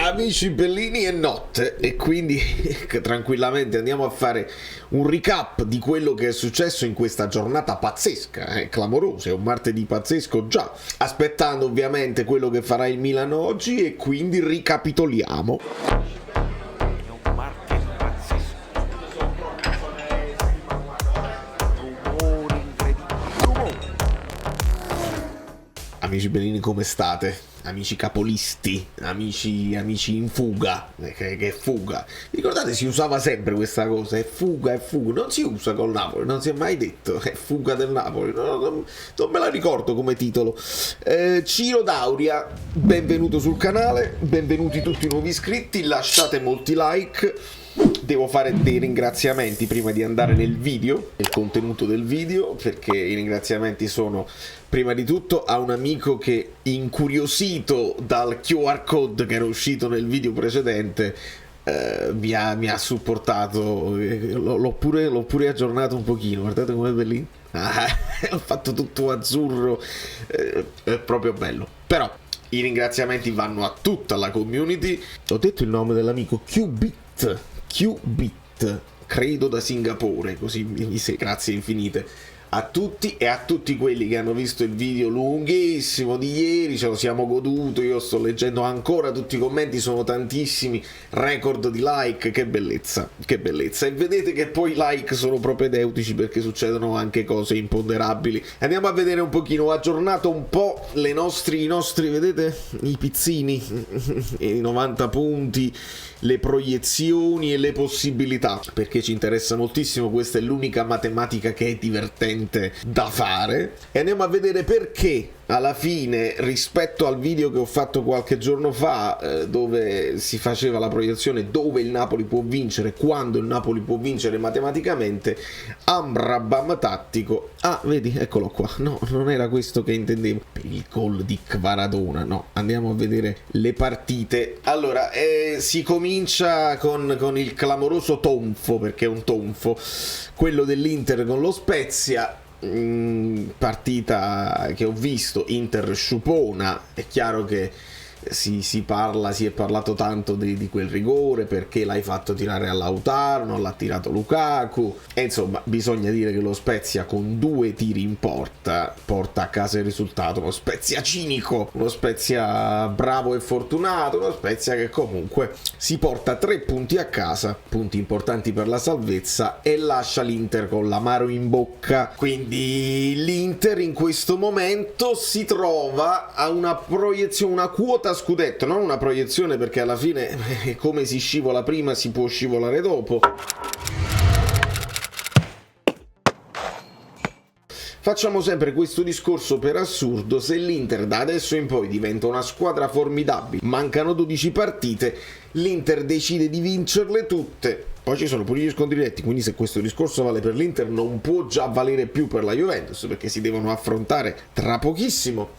Amici bellini e notte, e quindi tranquillamente andiamo a fare un recap di quello che è successo in questa giornata pazzesca, clamorosa, è un martedì pazzesco già, aspettando ovviamente quello che farà il Milan oggi, e quindi ricapitoliamo. Amici bellini, come state? Amici capolisti, amici in fuga, che fuga. Ricordate, si usava sempre questa cosa, è fuga, non si usa col Napoli, non si è mai detto, è fuga del Napoli, non me la ricordo come titolo. Ciro Dauria, benvenuto sul canale, benvenuti tutti i nuovi iscritti, lasciate molti like. Devo fare dei ringraziamenti prima di andare nel video, nel contenuto del video, perché i ringraziamenti sono prima di tutto a un amico che, incuriosito dal QR code che era uscito nel video precedente, mi ha supportato, l'ho pure aggiornato un pochino, guardate com'è bellino, ho fatto tutto azzurro, è proprio bello. Però i ringraziamenti vanno a tutta la community. Ho detto il nome dell'amico Qbit, credo da Singapore, così mi sei, grazie infinite a tutti e a tutti quelli che hanno visto il video lunghissimo di ieri, ce lo siamo goduto, io sto leggendo ancora tutti i commenti, sono tantissimi, record di like, che bellezza, e vedete che poi i like sono propedeutici perché succedono anche cose imponderabili. Andiamo a vedere un pochino, ho aggiornato un po' i nostri, vedete, i pizzini, i 90 punti, le proiezioni e le possibilità, perché ci interessa moltissimo, questa è l'unica matematica che è divertente da fare, e andiamo a vedere perché alla fine, rispetto al video che ho fatto qualche giorno fa, dove si faceva la proiezione dove il Napoli può vincere, quando il Napoli può vincere matematicamente, Amrabat tattico, vedi, eccolo qua, no, non era questo che intendevo, per il gol di Kvaradona, no, andiamo a vedere le partite. Allora, si comincia con il clamoroso tonfo, perché è un tonfo, quello dell'Inter con lo Spezia. Partita che ho visto, Inter sciupona, è chiaro che si è parlato tanto di quel rigore, perché l'hai fatto tirare a Lautaro, non l'ha tirato Lukaku, e insomma bisogna dire che lo Spezia con 2 tiri in porta porta a casa il risultato, uno Spezia cinico, uno Spezia bravo e fortunato, uno Spezia che comunque si porta 3 punti a casa, punti importanti per la salvezza, e lascia l'Inter con l'amaro in bocca. Quindi l'Inter in questo momento si trova a una proiezione, una quota scudetto, non una proiezione, perché alla fine come si scivola prima si può scivolare dopo. Facciamo sempre questo discorso per assurdo: se l'Inter da adesso in poi diventa una squadra formidabile, mancano 12 partite, l'Inter decide di vincerle tutte, poi ci sono pure gli scontri diretti, quindi se questo discorso vale per l'Inter non può già valere più per la Juventus, perché si devono affrontare tra pochissimo.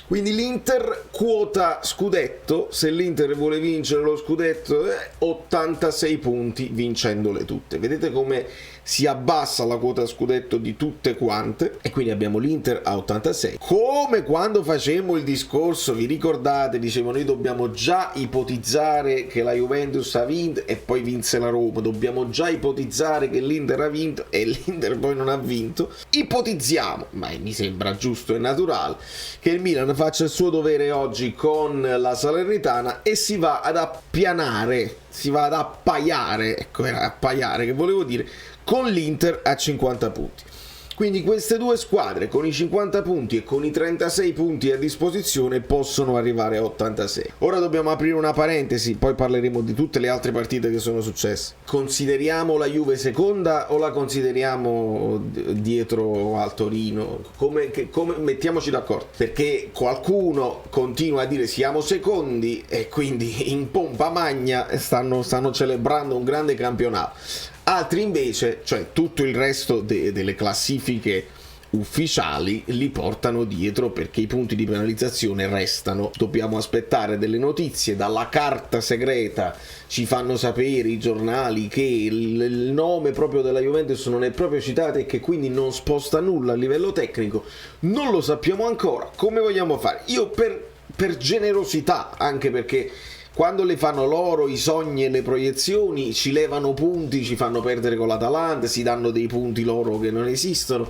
Quindi l'Inter quota scudetto, se l'Inter vuole vincere lo scudetto, 86 punti vincendole tutte. Vedete come si abbassa la quota scudetto di tutte quante, e quindi abbiamo l'Inter a 86. Come quando facemmo il discorso, vi ricordate, dicevo noi dobbiamo già ipotizzare che la Juventus ha vinto e poi vinse la Roma, dobbiamo già ipotizzare che l'Inter ha vinto e l'Inter poi non ha vinto. Ipotizziamo, ma mi sembra giusto e naturale, che il Milan faccia il suo dovere oggi con la Salernitana e si va ad appianare, si va ad appaiare, ecco, era appaiare che volevo dire, con l'Inter a 50 punti. Quindi queste due squadre con i 50 punti e con i 36 punti a disposizione possono arrivare a 86. Ora dobbiamo aprire una parentesi, poi parleremo di tutte le altre partite che sono successe. Consideriamo la Juve seconda o la consideriamo dietro al Torino? Come mettiamoci d'accordo, perché qualcuno continua a dire siamo secondi e quindi in pompa magna stanno celebrando un grande campionato. Altri invece, cioè tutto il resto delle classifiche ufficiali, li portano dietro perché i punti di penalizzazione restano. Dobbiamo aspettare delle notizie dalla carta segreta, ci fanno sapere i giornali che il nome proprio della Juventus non è proprio citato e che quindi non sposta nulla a livello tecnico. Non lo sappiamo ancora. Come vogliamo fare? Io per generosità, anche perché quando le fanno loro i sogni e le proiezioni, ci levano punti, ci fanno perdere con l'Atalanta, si danno dei punti loro che non esistono.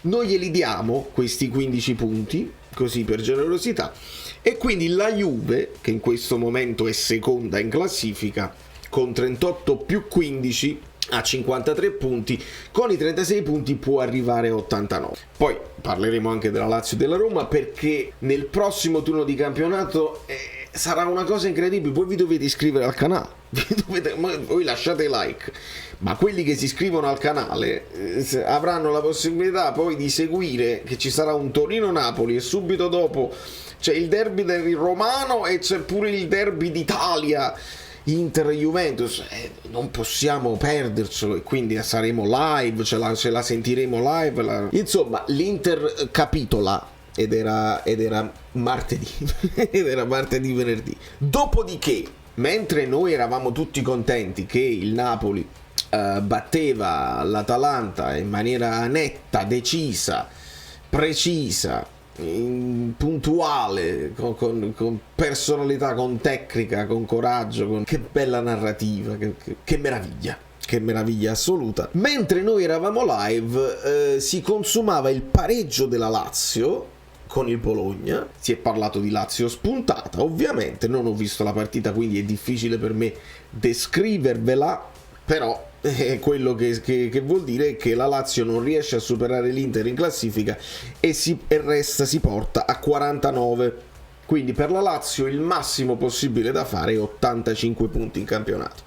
Noi glieli diamo questi 15 punti, così per generosità, e quindi la Juve, che in questo momento è seconda in classifica, con 38 più 15 a 53 punti, con i 36 punti può arrivare a 89. Poi parleremo anche della Lazio e della Roma, perché nel prossimo turno di campionato sarà una cosa incredibile. Voi vi dovete iscrivere al canale, voi lasciate like, ma quelli che si iscrivono al canale avranno la possibilità poi di seguire che ci sarà un Torino-Napoli e subito dopo c'è il derby del Romano e c'è pure il derby d'Italia, Inter-Juventus. Non possiamo perdercelo, e quindi saremo live, ce la sentiremo live. Insomma, l'Inter capitola ed era martedì ed era martedì, venerdì. Dopodiché, mentre noi eravamo tutti contenti che il Napoli batteva l'Atalanta in maniera netta, decisa, precisa, puntuale, con personalità, con tecnica, con coraggio, che bella narrativa, che meraviglia assoluta. Mentre noi eravamo live, si consumava il pareggio della Lazio con il Bologna. Si è parlato di Lazio spuntata, ovviamente non ho visto la partita, quindi è difficile per me descrivervela, però quello che vuol dire è che la Lazio non riesce a superare l'Inter in classifica e si porta a 49. Quindi per la Lazio il massimo possibile da fare è 85 punti in campionato.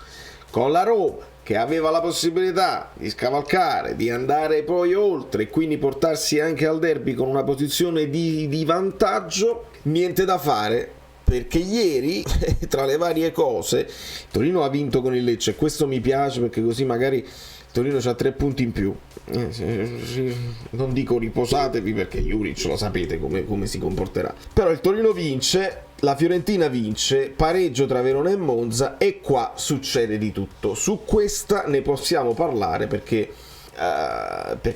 Con la Roma, che aveva la possibilità di scavalcare, di andare poi oltre e quindi portarsi anche al derby con una posizione di vantaggio, niente da fare, perché ieri, tra le varie cose, Torino ha vinto con il Lecce, e questo mi piace perché così magari Torino ha 3 punti in più. Non dico riposatevi, perché Juric lo sapete come si comporterà, però il Torino vince, la Fiorentina vince, pareggio tra Verona e Monza, e qua succede di tutto. Su questa ne possiamo parlare perché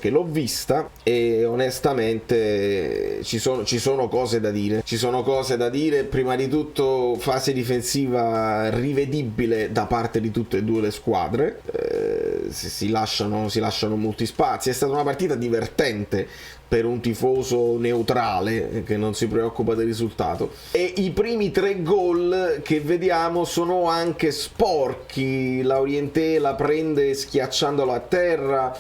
l'ho vista e onestamente ci sono cose da dire. Prima di tutto, fase difensiva rivedibile da parte di tutte e due le squadre, si lasciano molti spazi. È stata una partita divertente per un tifoso neutrale che non si preoccupa del risultato, e i primi 3 gol che vediamo sono anche sporchi. Laurienté la prende schiacciandolo a terra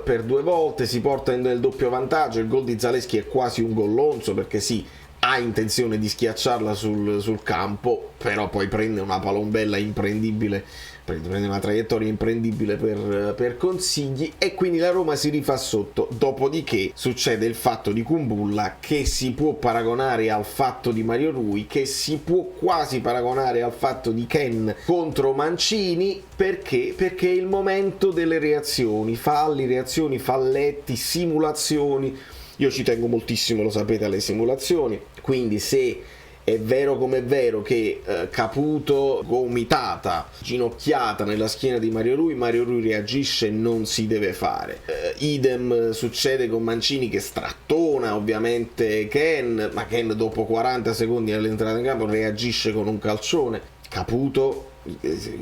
per 2 volte, si porta nel doppio vantaggio. Il gol di Zaleschi è quasi un gollonzo, perché sì, ha intenzione di schiacciarla sul campo, però poi prende una palombella imprendibile, prende una traiettoria imprendibile per Consigli, e quindi la Roma si rifà sotto. Dopodiché succede il fatto di Kumbulla, che si può paragonare al fatto di Mario Rui, che si può quasi paragonare al fatto di Ken contro Mancini. Perché? Perché è il momento delle reazioni, falletti, simulazioni. Io ci tengo moltissimo, lo sapete, alle simulazioni, quindi se è vero come è vero che Caputo, gomitata, ginocchiata nella schiena di Mario Rui reagisce, non si deve fare. Idem succede con Mancini, che strattona ovviamente Ken, ma Ken dopo 40 secondi all'entrata in campo reagisce con un calcione. Caputo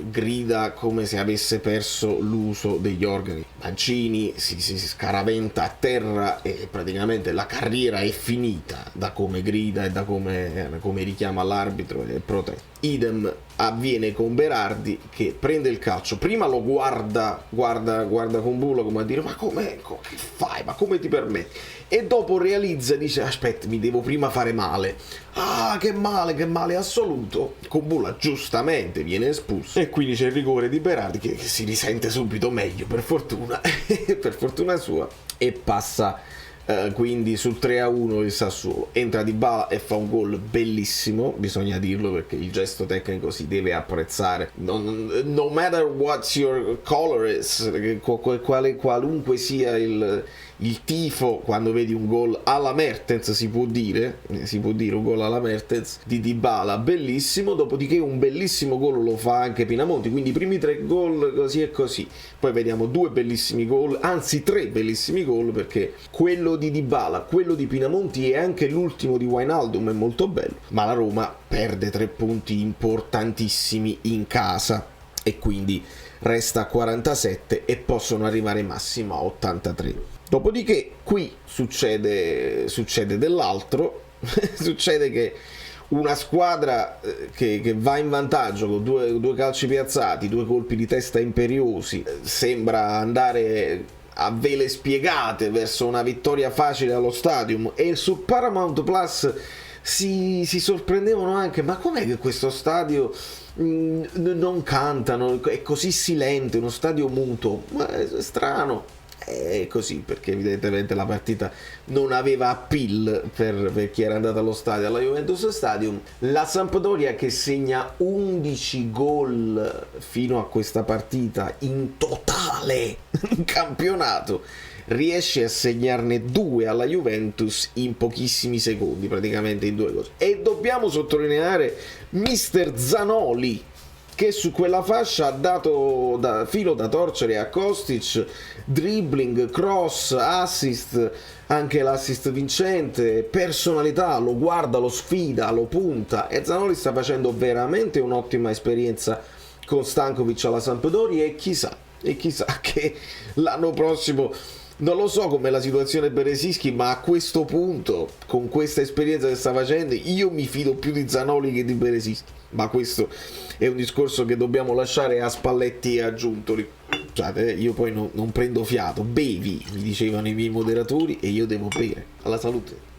grida come se avesse perso l'uso degli organi. Mancini si scaraventa a terra e praticamente la carriera è finita, da come grida e da come richiama l'arbitro e protesta. Idem avviene con Berardi, che prende il calcio, prima lo guarda con Bulla come a dire ma che fai, ma come ti permetti, e dopo realizza e dice aspetta, mi devo prima fare male. Che male assoluto. Kumbulla giustamente viene espulso e quindi c'è il rigore di Berardi, che si risente subito meglio, per fortuna per fortuna sua, e passa quindi sul 3-1 il Sassuolo. Entra Dybala e fa un gol bellissimo, bisogna dirlo, perché il gesto tecnico si deve apprezzare, no matter what your color is, qualunque sia il tifo quando vedi un gol alla Mertens, si può dire un gol alla Mertens di Dybala, bellissimo. Dopodiché un bellissimo gol lo fa anche Pinamonti, quindi i primi 3 gol così e così. Poi vediamo 2 bellissimi gol, anzi 3 bellissimi gol, perché quello di Dybala, quello di Pinamonti e anche l'ultimo di Wijnaldum è molto bello. Ma la Roma perde 3 punti importantissimi in casa e quindi resta a 47 e possono arrivare massimo a 83. Dopodiché qui succede dell'altro. Succede che una squadra che va in vantaggio con due calci piazzati, 2 colpi di testa imperiosi, sembra andare a vele spiegate verso una vittoria facile allo Stadium, e su Paramount Plus si sorprendevano anche: ma com'è che questo stadio non cantano, è così silente, uno stadio muto? Ma è strano. È così perché evidentemente la partita non aveva appeal per chi era andato allo stadio, alla Juventus Stadium. La Sampdoria, che segna 11 gol fino a questa partita in totale in campionato, riesce a segnarne 2 alla Juventus in pochissimi secondi, praticamente in 2 cose. E dobbiamo sottolineare Mister Zanoli, che su quella fascia ha dato filo da torcere a Kostic, dribbling, cross, assist, anche l'assist vincente, personalità, lo guarda, lo sfida, lo punta, e Zanoli sta facendo veramente un'ottima esperienza con Stankovic alla Sampdoria, e chissà che l'anno prossimo, non lo so com'è la situazione Beresischi, ma a questo punto, con questa esperienza che sta facendo, io mi fido più di Zanoli che di Beresischi. Ma questo è un discorso che dobbiamo lasciare a Spalletti e a Giuntoli. Scusate, io poi non prendo fiato. Bevi, mi dicevano i miei moderatori, e io devo bere. Alla salute.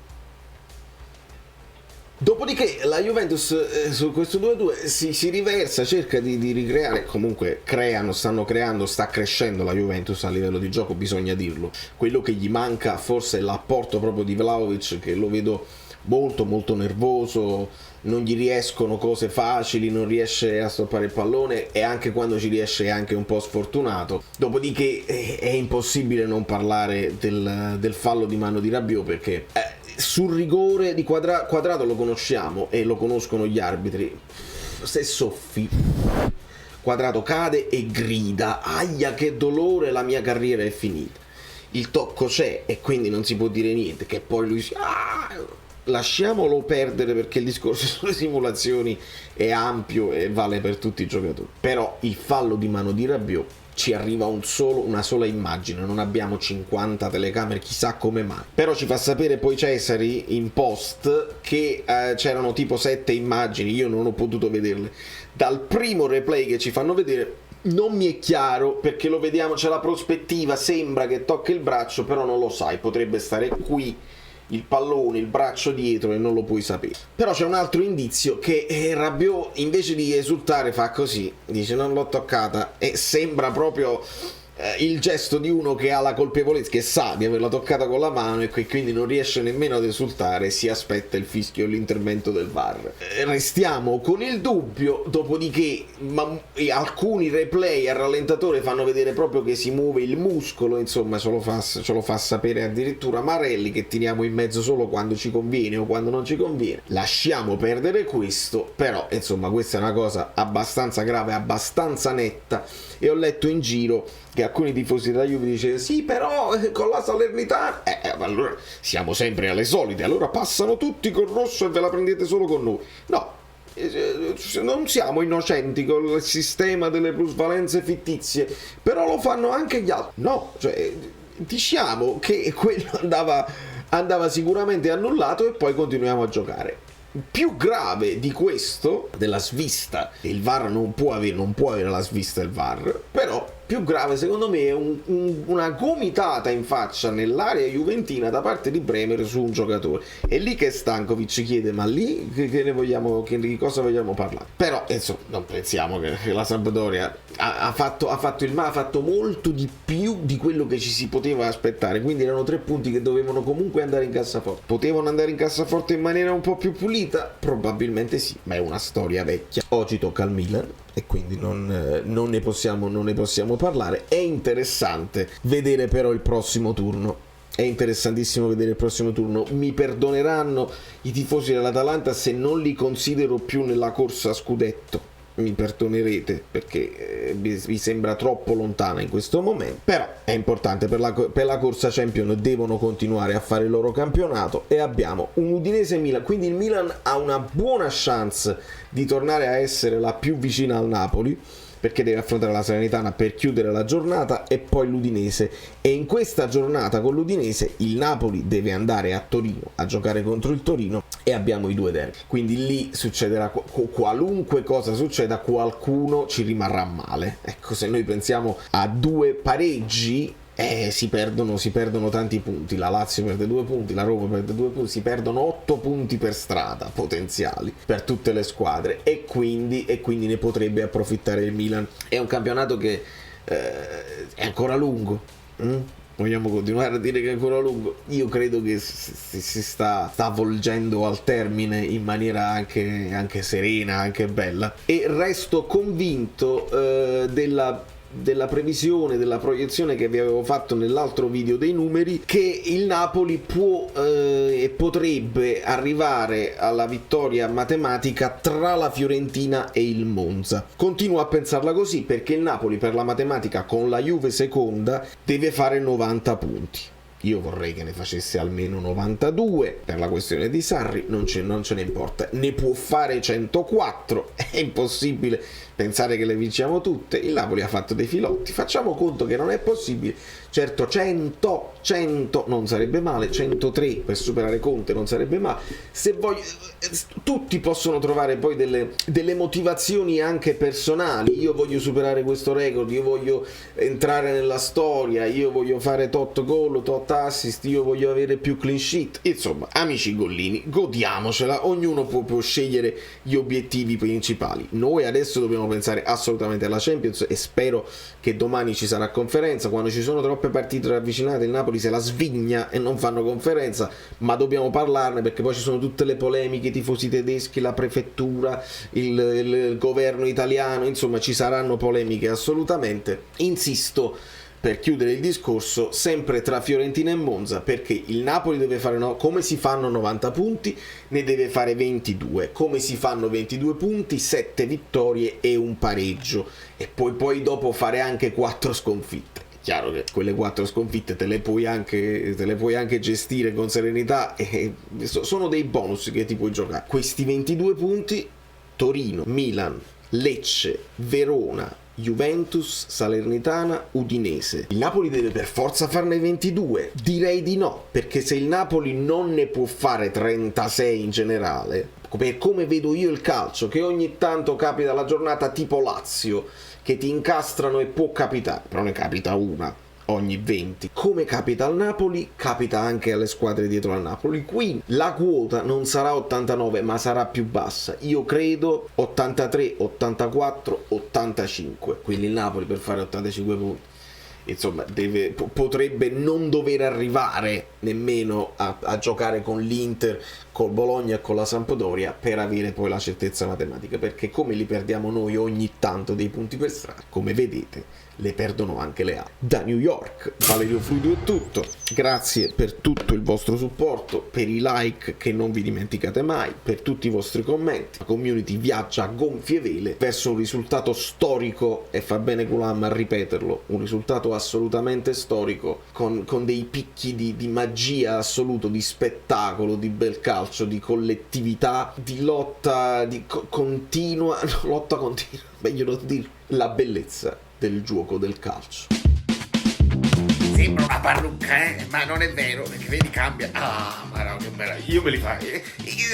Dopodiché la Juventus su questo 2-2 si riversa, cerca di ricreare, comunque stanno creando, sta crescendo la Juventus a livello di gioco, bisogna dirlo. Quello che gli manca forse è l'apporto proprio di Vlahovic, che lo vedo molto molto nervoso, non gli riescono cose facili, non riesce a stoppare il pallone, e anche quando ci riesce è anche un po' sfortunato. Dopodiché è impossibile non parlare del fallo di mano di Rabiot, perché sul rigore di Quadrato lo conosciamo e lo conoscono gli arbitri. Se soffi, Quadrato cade e grida: aia, che dolore, la mia carriera è finita. Il tocco c'è e quindi non si può dire niente, che poi lui lasciamolo perdere, perché il discorso sulle simulazioni è ampio e vale per tutti i giocatori. Però il fallo di mano di Rabiot ci arriva una sola immagine, non abbiamo 50 telecamere, chissà come mai. Però ci fa sapere poi Cesari in post che c'erano tipo 7 immagini, io non ho potuto vederle. Dal primo replay che ci fanno vedere non mi è chiaro, perché lo vediamo, c'è la prospettiva, sembra che tocca il braccio, però non lo sai, potrebbe stare qui il pallone, il braccio dietro, e non lo puoi sapere. Però c'è un altro indizio, che Rabiot invece di esultare fa così, dice non l'ho toccata, e sembra proprio il gesto di uno che ha la colpevolezza, che sa di averla toccata con la mano e quindi non riesce nemmeno ad esultare, si aspetta il fischio e l'intervento del VAR. Restiamo con il dubbio, dopodiché alcuni replay al rallentatore fanno vedere proprio che si muove il muscolo, insomma ce lo fa sapere addirittura Marelli, che tiriamo in mezzo solo quando ci conviene o quando non ci conviene. Lasciamo perdere questo, però insomma questa è una cosa abbastanza grave, abbastanza netta, e ho letto in giro che alcuni tifosi della Juve dicevano: sì, però con la Salernitana allora siamo sempre alle solite, allora passano tutti col rosso e ve la prendete solo con noi. No, non siamo innocenti con il sistema delle plusvalenze fittizie, però lo fanno anche gli altri. No, cioè diciamo che quello andava sicuramente annullato, e poi continuiamo a giocare. Più grave di questo, della svista, il VAR non può avere la svista il VAR, però più grave secondo me è una gomitata in faccia nell'area juventina da parte di Bremer su un giocatore. È lì che Stankovic chiede: ma lì di cosa vogliamo parlare? Però insomma non pensiamo che la Sampdoria ha fatto molto di più di quello che ci si poteva aspettare, quindi erano 3 punti che dovevano comunque andare in cassaforte. Potevano andare in cassaforte in maniera un po' più pulita? Probabilmente sì, ma è una storia vecchia. Oggi tocca al Milan e quindi non ne possiamo parlare. È interessante vedere però il prossimo turno. è interessantissimo vedere il prossimo turno. Mi perdoneranno i tifosi dell'Atalanta se non li considero più nella corsa a scudetto, mi perdonerete perché vi sembra troppo lontana in questo momento, però è importante per la corsa Champions, devono continuare a fare il loro campionato e abbiamo un Udinese-Milan, quindi il Milan ha una buona chance di tornare a essere la più vicina al Napoli, perché deve affrontare la Salernitana per chiudere la giornata e poi l'Udinese, e in questa giornata con l'Udinese il Napoli deve andare a Torino a giocare contro il Torino e abbiamo i due derby, quindi lì succederà qualunque cosa succeda, qualcuno ci rimarrà male. Ecco, se noi pensiamo a due pareggi si perdono tanti punti, la Lazio perde 2 punti, la Roma perde 2 punti, si perdono 8 punti per strada potenziali per tutte le squadre e quindi ne potrebbe approfittare il Milan. È un campionato che è ancora lungo. Vogliamo continuare a dire che è ancora lungo? Io credo che si sta avvolgendo al termine in maniera anche serena, anche bella, e resto convinto della previsione, della proiezione che vi avevo fatto nell'altro video dei numeri, che il Napoli può e potrebbe arrivare alla vittoria matematica tra la Fiorentina e il Monza. Continuo a pensarla così perché il Napoli per la matematica con la Juve seconda deve fare 90 punti. Io vorrei che ne facesse almeno 92 per la questione di Sarri, non ce ne importa, ne può fare 104, è impossibile pensare che le vinciamo tutte. Il Napoli ha fatto dei filotti, facciamo conto che non è possibile. Certo 100 non sarebbe male, 103 per superare Conte non sarebbe male. Se voglio, tutti possono trovare poi delle motivazioni anche personali. Io voglio superare questo record, io voglio entrare nella storia, io voglio fare tot gol, tot assist, io voglio avere più clean sheet. Insomma, amici gollini, godiamocela, ognuno può scegliere gli obiettivi principali. Noi adesso dobbiamo pensare assolutamente alla Champions e spero che domani ci sarà conferenza. Quando ci sono troppe partite ravvicinate il Napoli se la svigna e non fanno conferenza, ma dobbiamo parlarne perché poi ci sono tutte le polemiche, i tifosi tedeschi, la prefettura, il governo italiano, insomma ci saranno polemiche assolutamente. Insisto per chiudere il discorso sempre tra Fiorentina e Monza, perché il Napoli deve fare come si fanno 90 punti, ne deve fare 22, come si fanno 22 punti, 7 vittorie e un pareggio, e poi dopo fare anche 4 sconfitte. Chiaro che quelle 4 sconfitte te le puoi anche gestire con serenità e sono dei bonus che ti puoi giocare. Questi 22 punti: Torino, Milan, Lecce, Verona, Juventus, Salernitana, Udinese. Il Napoli deve per forza farne 22? Direi di no, perché se il Napoli non ne può fare 36 in generale, per come vedo io il calcio, che ogni tanto capita la giornata tipo Lazio, che ti incastrano e può capitare, però ne capita una ogni 20. Come capita al Napoli, capita anche alle squadre dietro al Napoli. Qui la quota non sarà 89, ma sarà più bassa. Io credo 83, 84, 85. Quindi il Napoli per fare 85 punti, insomma, potrebbe non dover arrivare nemmeno a giocare con l'Inter, col Bologna e con la Sampdoria per avere poi la certezza matematica, perché come li perdiamo noi ogni tanto dei punti per strada, come vedete le perdono anche le A. Da New York, Valerio Fluido è tutto. Grazie per tutto il vostro supporto, per i like che non vi dimenticate mai, per tutti i vostri commenti. La community viaggia a gonfie vele verso un risultato storico, e fa bene Gulam a ripeterlo, un risultato assolutamente storico, con dei picchi di magia assoluto, di spettacolo, di bel calcio, di collettività, di lotta continua, meglio non dire, la bellezza del gioco del calcio. Sembra una parrucca, ma non è vero, perché vedi cambia. Ah, ma no, che meraviglia, io me li fai.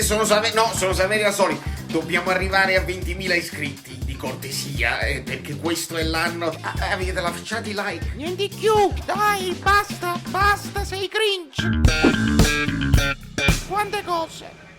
Sono Saverio Asoli. Dobbiamo arrivare a 20.000 iscritti, di cortesia, perché questo è l'anno. Avete lasciato i like? Niente più, dai, basta, sei cringe. Quante cose.